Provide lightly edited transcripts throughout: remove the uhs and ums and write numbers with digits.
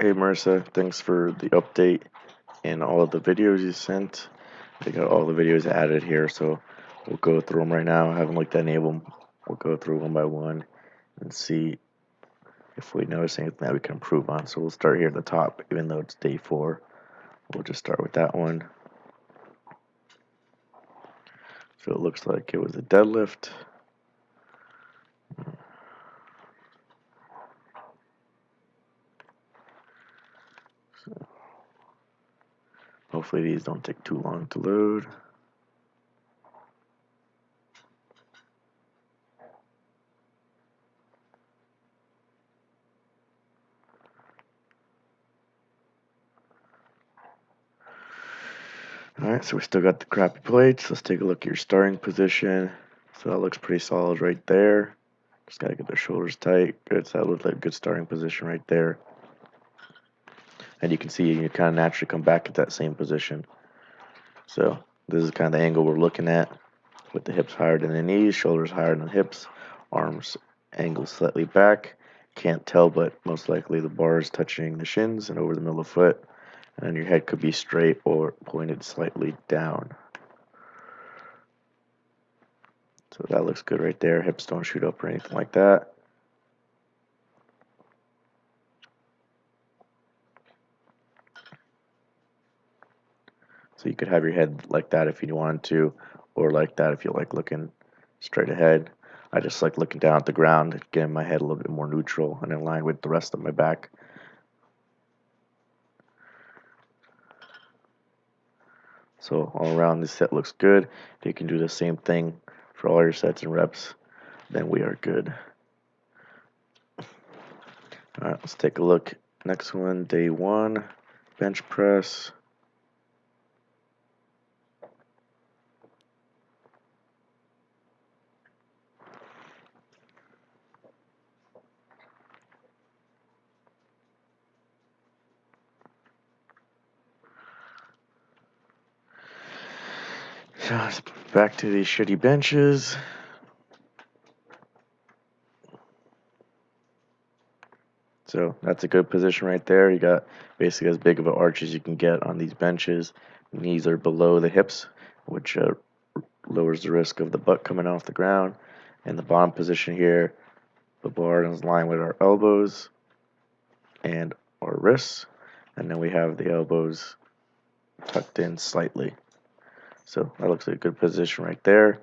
Hey Marisa, thanks for the update and all of the videos you sent. I got all the videos added here, so we'll go through them right now. I haven't looked at any of them. We'll go through one by one and see if we notice anything that we can improve on. So we'll start here at the top, even though it's day 4. We'll just start with that one. So it looks like it was a deadlift. So hopefully these don't take too long to load. Alright, so we still got the crappy plates. Let's take a look at your starting position. So that looks pretty solid right there. Just gotta get the shoulders tight. Good, so that looks like a good starting position right there. And you can see you kind of naturally come back at that same position. So this is kind of the angle we're looking at, with the hips higher than the knees, shoulders higher than the hips, arms angled slightly back. Can't tell, but most likely the bar is touching the shins and over the middle of the foot. And then your head could be straight or pointed slightly down. So that looks good right there. Hips don't shoot up or anything like that. So you could have your head like that if you wanted to, or like that if you like looking straight ahead. I just like looking down at the ground, getting my head a little bit more neutral and in line with the rest of my back. So all around this set looks good. If you can do the same thing for all your sets and reps, then we are good. Alright, let's take a look. Next one, day 1, bench press. So back to these shitty benches. So that's a good position right there. You got basically as big of an arch as you can get on these benches. Knees are below the hips, which lowers the risk of the butt coming off the ground. In the bottom position here, the bar is in line with our elbows and our wrists. And then we have the elbows tucked in slightly. So that looks like a good position right there.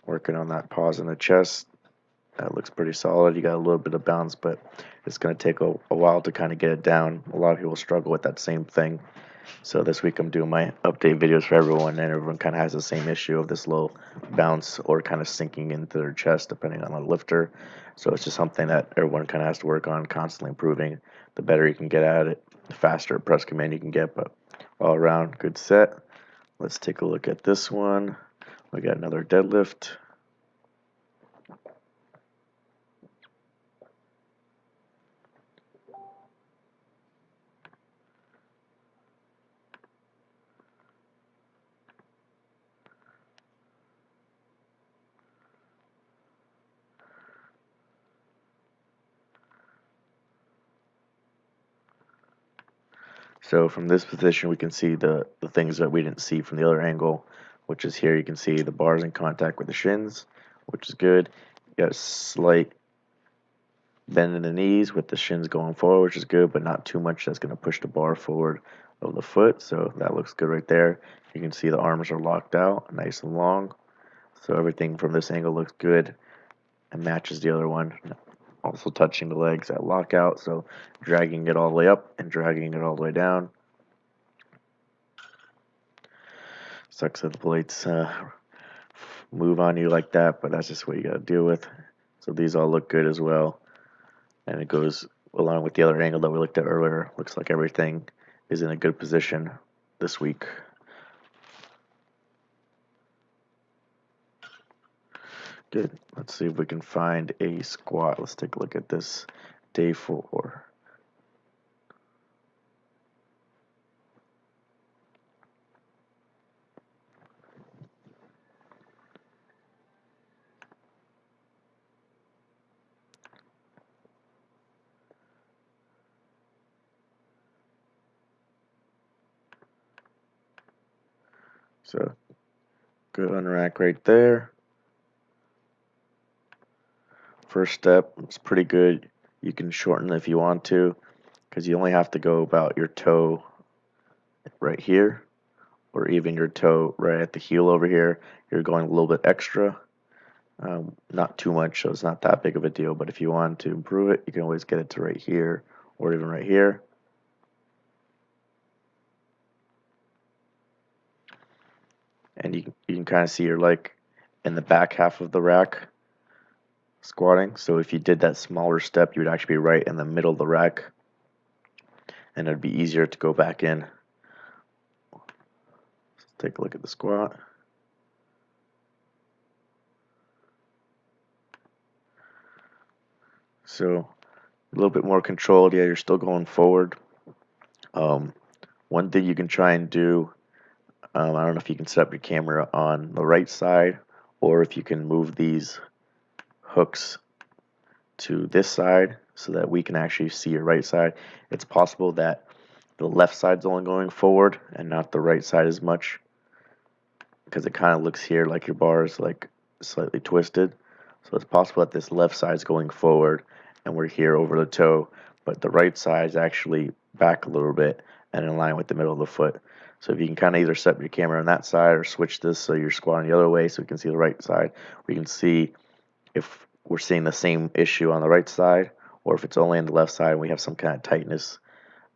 Working on that pause in the chest. That looks pretty solid. You got a little bit of bounce, but it's going to take a while to kind of get it down. A lot of people struggle with that same thing. So this week I'm doing my update videos for everyone, and everyone kind of has the same issue of this low bounce or kind of sinking into their chest depending on the lifter. So it's just something that everyone kind of has to work on, constantly improving. The better you can get at it, the faster press command you can get, but all around good set. Let's take a look at this one. We got another deadlift. So from this position, we can see the things that we didn't see from the other angle, which is here. You can see the bars in contact with the shins, which is good. You got a slight bend in the knees with the shins going forward, which is good, but not too much. That's going to push the bar forward of the foot. So that looks good right there. You can see the arms are locked out, nice and long. So everything from this angle looks good and matches the other one. Also touching the legs at lockout, so dragging it all the way up and dragging it all the way down. Sucks that the plates move on you like that, but that's just what you got to deal with. So these all look good as well, and it goes along with the other angle that we looked at earlier. Looks like everything is in a good position this week. Good. Let's see if we can find a squat. Let's take a look at this day 4. So good unrack right there. First step is pretty good. You can shorten if you want to, because you only have to go about your toe right here, or even your toe right at the heel over here. You're going a little bit extra. Not too much, so it's not that big of a deal. But if you want to improve it, you can always get it to right here, or even right here. And you can kind of see you're like in the back half of the rack squatting. So if you did that smaller step, you would actually be right in the middle of the rack, and it'd be easier to go back in. Let's take a look at the squat. So a little bit more controlled. Yeah, you're still going forward. One thing you can try and do, I don't know if you can set up your camera on the right side, or if you can move these hooks to this side so that we can actually see your right side. It's possible that the left side's only going forward and not the right side as much, because it kind of looks here like your bar is like slightly twisted. So it's possible that this left side is going forward and we're here over the toe, but the right side is actually back a little bit and in line with the middle of the foot. So if you can kind of either set up your camera on that side or switch this so you're squatting the other way so we can see the right side, we can see if we're seeing the same issue on the right side, or if it's only on the left side and we have some kind of tightness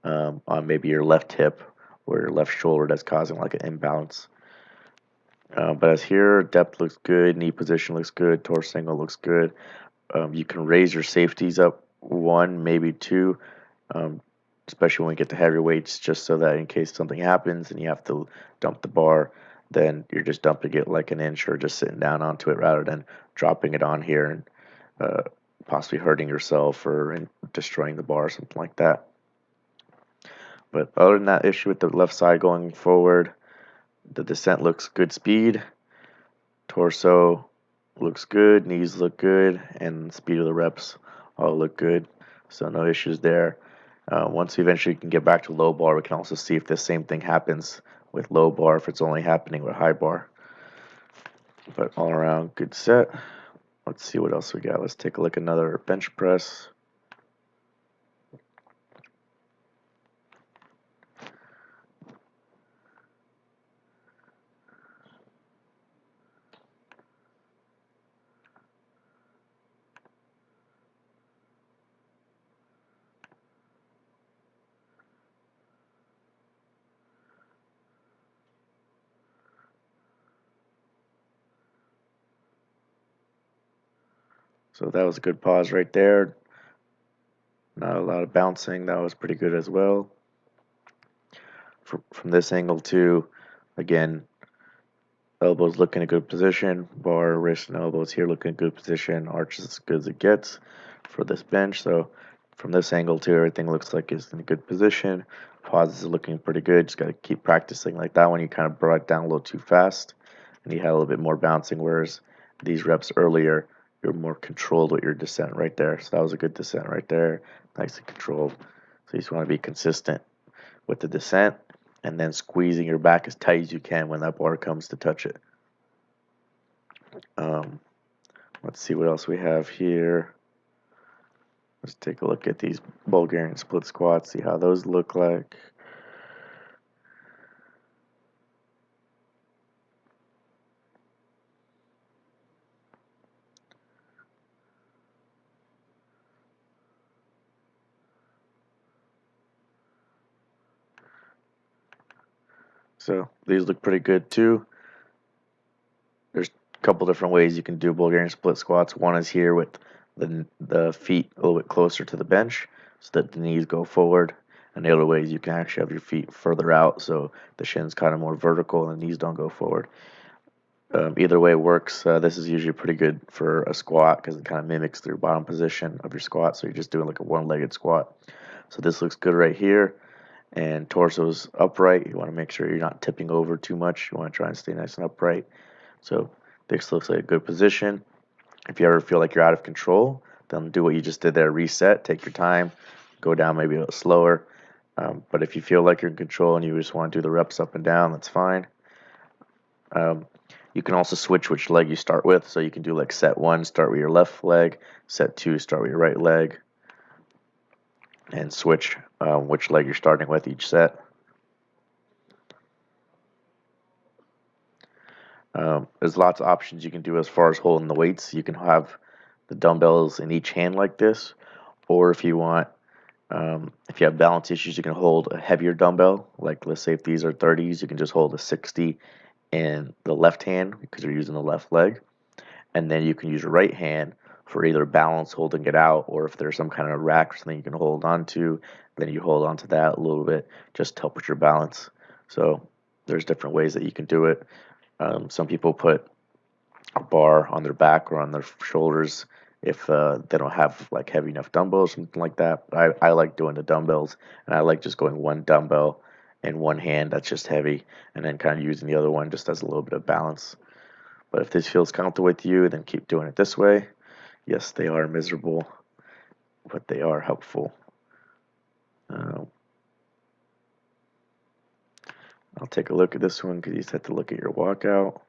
on maybe your left hip or your left shoulder that's causing like an imbalance. But as here, depth looks good, knee position looks good, torso angle looks good. You can raise your safeties up one, maybe two, um, especially when we get to heavier weights, just so that in case something happens and you have to dump the bar, then you're just dumping it like an inch or just sitting down onto it rather than dropping it on here and possibly hurting yourself or destroying the bar or something like that. But other than that issue with the left side going forward, the descent looks good speed. Torso looks good, knees look good, and speed of the reps all look good. So no issues there. Once we eventually can get back to low bar, we can also see if the same thing happens with low bar, if it's only happening with high bar. But all around, good set. Let's see what else we got. Let's take a look at another bench press. So that was a good pause right there. Not a lot of bouncing. That was pretty good as well. From this angle too, again, elbows look in a good position. Bar, wrist, and elbows here look in a good position. Arch is as good as it gets for this bench. So from this angle too, everything looks like it's in a good position. Pauses are looking pretty good. Just got to keep practicing like that one. You kind of brought it down a little too fast, and you had a little bit more bouncing. Whereas these reps earlier, you're more controlled with your descent right there. So that was a good descent right there, nice and controlled. So you just want to be consistent with the descent and then squeezing your back as tight as you can when that bar comes to touch it. Um, let's see what else we have here. Let's take a look at these Bulgarian split squats, see how those look like. So these look pretty good too. There's a couple different ways you can do Bulgarian split squats. One is here with the feet a little bit closer to the bench so that the knees go forward. And the other way is you can actually have your feet further out so the shin's kind of more vertical and the knees don't go forward. Either way works. This is usually pretty good for a squat because it kind of mimics the bottom position of your squat. So you're just doing like a one-legged squat. So this looks good right here. And torso's upright. You want to make sure you're not tipping over too much. You want to try and stay nice and upright. So this looks like a good position. If you ever feel like you're out of control, then do what you just did there. Reset, take your time, go down maybe a little slower. But if you feel like you're in control and you just want to do the reps up and down, that's fine. Um, you can also switch which leg you start with. So you can do like set 1, start with your left leg, set 2, start with your right leg, and switch which leg you're starting with each set. There's lots of options you can do as far as holding the weights. You can have the dumbbells in each hand like this, or if you want, if you have balance issues, you can hold a heavier dumbbell. Like let's say if these are 30s, you can just hold a 60 in the left hand because you're using the left leg, and then you can use your right hand for either balance, holding it out, or if there's some kind of rack or something you can hold on to, then you hold on to that a little bit just to help with your balance. So there's different ways that you can do it. Some people put a bar on their back or on their shoulders if they don't have like heavy enough dumbbells, something like that. But I like doing the dumbbells, and I like just going one dumbbell in one hand that's just heavy, and then kind of using the other one just as a little bit of balance. But if this feels comfortable with you, then keep doing it this way. Yes, they are miserable, but they are helpful. Uh, I'll take a look at this one because you just have to look at your walkout.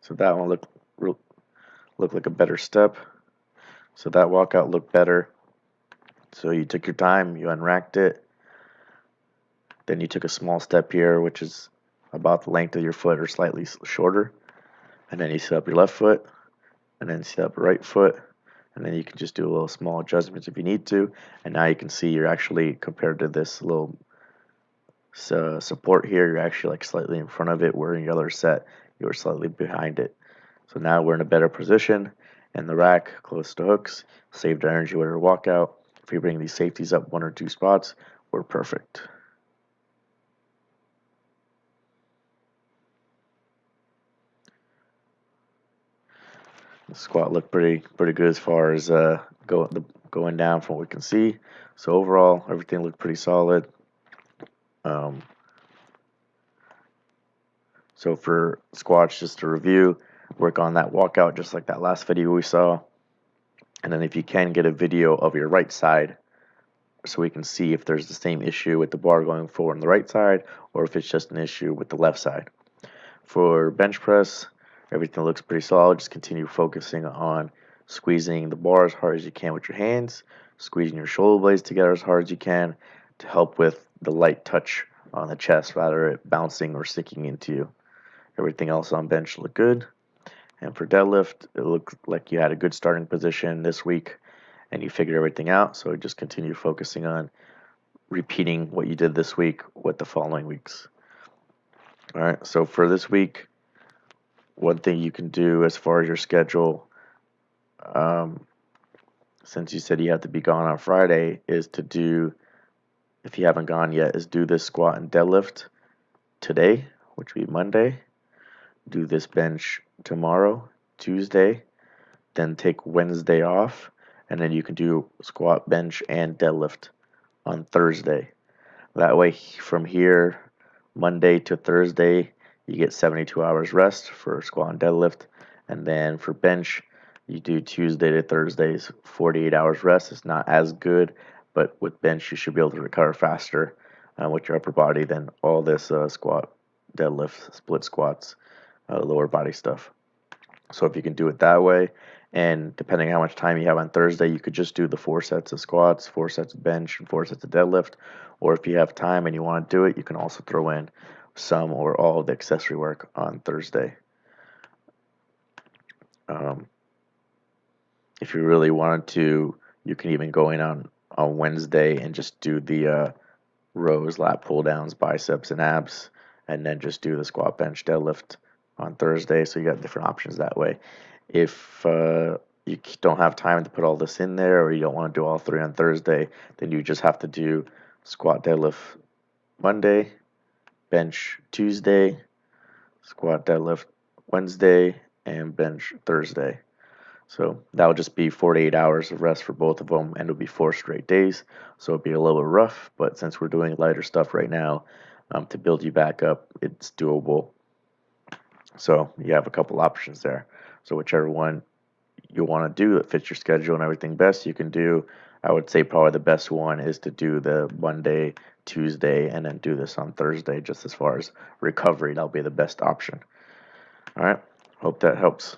So that one looked like a better step. So that walkout looked better. So you took your time, you unracked it, then you took a small step here, which is about the length of your foot or slightly shorter, and then you set up your left foot, and then set up your right foot, and then you can just do a little small adjustments if you need to, and now you can see you're actually, compared to this little support here, you're actually like slightly in front of it, where in your other set, you were slightly behind it. So now we're in a better position, and the rack close to hooks, saved our energy with our walkout. If we bring these safeties up 1 or 2 spots, we're perfect. The squat looked pretty good as far as going down from what we can see. So overall, everything looked pretty solid. Um, so for squats, just to review, work on that walkout just like that last video we saw. And then if you can, get a video of your right side so we can see if there's the same issue with the bar going forward on the right side or if it's just an issue with the left side. For bench press, everything looks pretty solid. Just continue focusing on squeezing the bar as hard as you can with your hands, squeezing your shoulder blades together as hard as you can to help with the light touch on the chest rather it bouncing or sticking into you. Everything else on bench looked good. And for deadlift, it looked like you had a good starting position this week and you figured everything out. So just continue focusing on repeating what you did this week with the following weeks. All right, so for this week, one thing you can do as far as your schedule, um, since you said you have to be gone on Friday, is to do, if you haven't gone yet, is do this squat and deadlift today, which would be Monday. Do this bench tomorrow, Tuesday, then take Wednesday off, and then you can do squat, bench, and deadlift on Thursday. That way, from here, Monday to Thursday, you get 72 hours rest for squat and deadlift. And then for bench, you do Tuesday to Thursdays, 48 hours rest. It's not as good, but with bench, you should be able to recover faster with your upper body than all this squat, deadlift, split squats, lower body stuff. So if you can do it that way, and depending on how much time you have on Thursday, you could just do the 4 sets of squats, 4 sets of bench, and 4 sets of deadlift. Or if you have time and you want to do it, you can also throw in some or all of the accessory work on Thursday. Um, if you really wanted to, you can even go in on Wednesday and just do the rows, lat pull downs, biceps, and abs, and then just do the squat, bench, deadlift on Thursday. So you got different options that way. If you don't have time to put all this in there, or you don't want to do all 3 on Thursday, then you just have to do squat, deadlift Monday, bench Tuesday, squat, deadlift Wednesday, and bench Thursday. So that'll just be 48 hours of rest for both of them, and it'll be 4 straight days. So it'll be a little bit rough, but since we're doing lighter stuff right now, to build you back up, it's doable. So you have a couple options there. So whichever one you want to do that fits your schedule and everything best, you can do. I would say probably the best one is to do the Monday, Tuesday, and then do this on Thursday. Just as far as recovery, that'll be the best option. All right. Hope that helps.